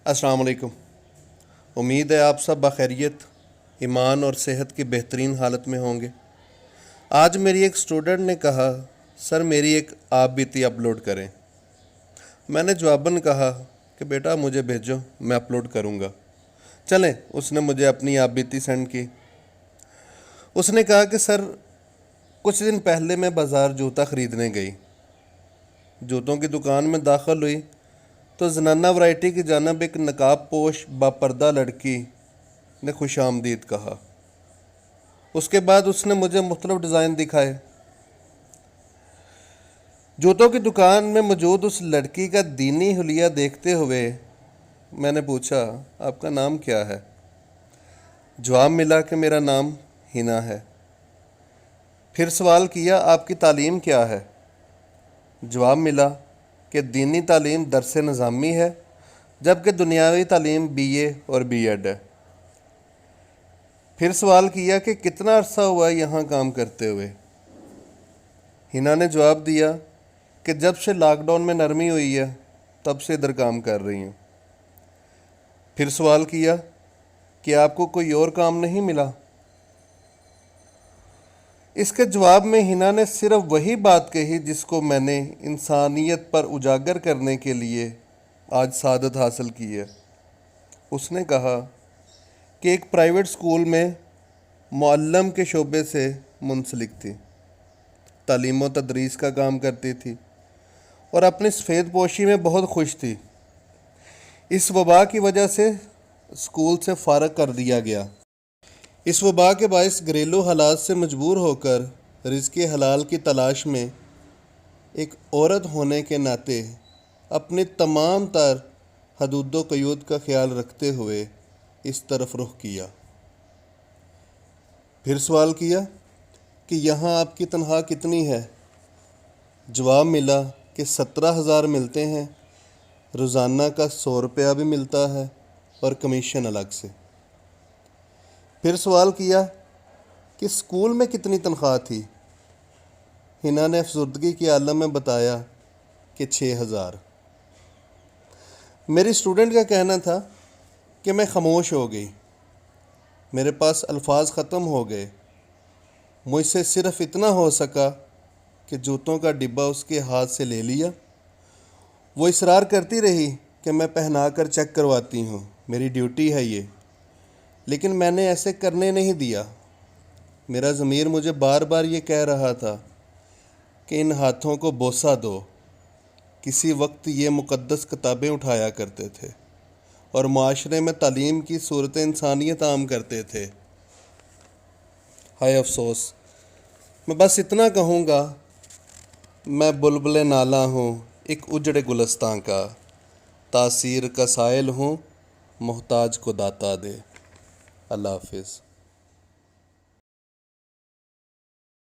अस्सलाम वालेकुम। उम्मीद है आप सब बखैरियत, ईमान और सेहत की बेहतरीन हालत में होंगे। आज मेरी एक स्टूडेंट ने कहा, सर मेरी एक आप बीती अपलोड करें। मैंने जवाबन कहा कि बेटा मुझे भेजो, मैं अपलोड करूँगा। चलें, उसने मुझे अपनी आप बीती सेंड की। उसने कहा कि सर कुछ दिन पहले मैं बाज़ार जूता ख़रीदने गई। जूतों की दुकान में दाखिल हुई तो ज़नाना वैरायटी की जानब एक नकाब पोश बापर्दा लड़की ने खुश आमदीद कहा। उसके बाद उसने मुझे मुख्तलिफ डिज़ाइन दिखाए। जूतों की दुकान में मौजूद उस लड़की का दीनी हुलिया देखते हुए मैंने पूछा, आपका नाम क्या है? जवाब मिला कि मेरा नाम हिना है। फिर सवाल किया, आपकी तालीम क्या है? जवाब मिला कि दीनी तालीम दरस निज़ामी है, जबकि दुनियावी तालीम BA और B.Ed है। फिर सवाल किया कि कितना अरसा हुआ यहाँ काम करते हुए? हिना ने जवाब दिया कि जब से लॉकडाउन में नरमी हुई है तब से इधर काम कर रही हूँ। फिर सवाल किया कि आपको कोई और काम नहीं मिला? इसके जवाब में हिना ने सिर्फ वही बात कही जिसको मैंने इंसानियत पर उजागर करने के लिए आज सादत हासिल की है। उसने कहा कि एक प्राइवेट स्कूल में मुअल्लम के शोबे से मुंसलिक थी, तालीम व तदरीस का काम करती थी और अपनी सफ़ेद पोशी में बहुत खुश थी। इस वबा की वजह से स्कूल से फ़ारग कर दिया गया। इस वबा के बायस घरेलू हालात से मजबूर होकर रिज़्क़ हलाल की तलाश में एक औरत होने के नाते अपने तमाम तर हदूद क़यूद का ख्याल रखते हुए इस तरफ रुख किया। फिर सवाल किया कि यहाँ आपकी तनख्वाह कितनी है? जवाब मिला कि 17,000 मिलते हैं, रोज़ाना का 100 रुपया भी मिलता है और कमीशन अलग से। फिर सवाल किया कि स्कूल में कितनी तनख्वाह थी? हिना ने अफसरदगी के आलम में बताया कि 6,000। मेरी स्टूडेंट का कहना था कि मैं खामोश हो गई, मेरे पास अल्फाज ख़त्म हो गए। मुझसे सिर्फ़ इतना हो सका कि जूतों का डिब्बा उसके हाथ से ले लिया। वो इसरार करती रही कि मैं पहना कर चेक करवाती हूँ, मेरी ड्यूटी है ये, लेकिन मैंने ऐसे करने नहीं दिया। मेरा ज़मीर मुझे बार बार ये कह रहा था कि इन हाथों को बोसा दो। किसी वक्त ये मुक़द्दस किताबें उठाया करते थे और माशरे में तालीम की सूरत इंसानियत आम करते थे। हाय अफसोस। मैं बस इतना कहूँगा, मैं बुलबुल नाला हूँ एक उजड़े गुलस्तां का, तासीर का साइल हूँ मोहताज को दाता दे। अल्लाह हाफिज़।